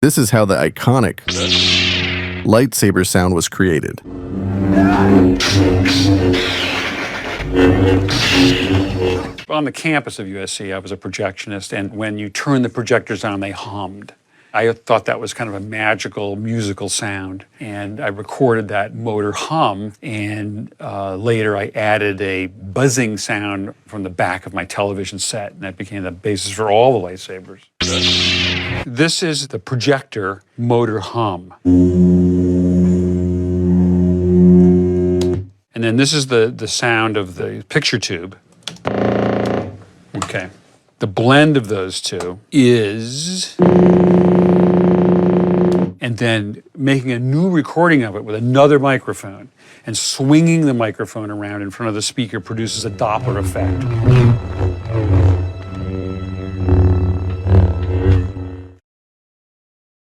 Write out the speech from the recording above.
This is how the iconic lightsaber sound was created. On the campus of USC, I was a projectionist, and when you turn the projectors on, they hummed. I thought that was kind of a magical musical sound, and I recorded that motor hum, and later I added a buzzing sound from the back of my television set, and that became the basis for all the lightsabers. This is the projector motor hum. And then this is the sound of the picture tube. Okay. The blend of those two is... and then making a new recording of it with another microphone and swinging the microphone around in front of the speaker produces a Doppler effect.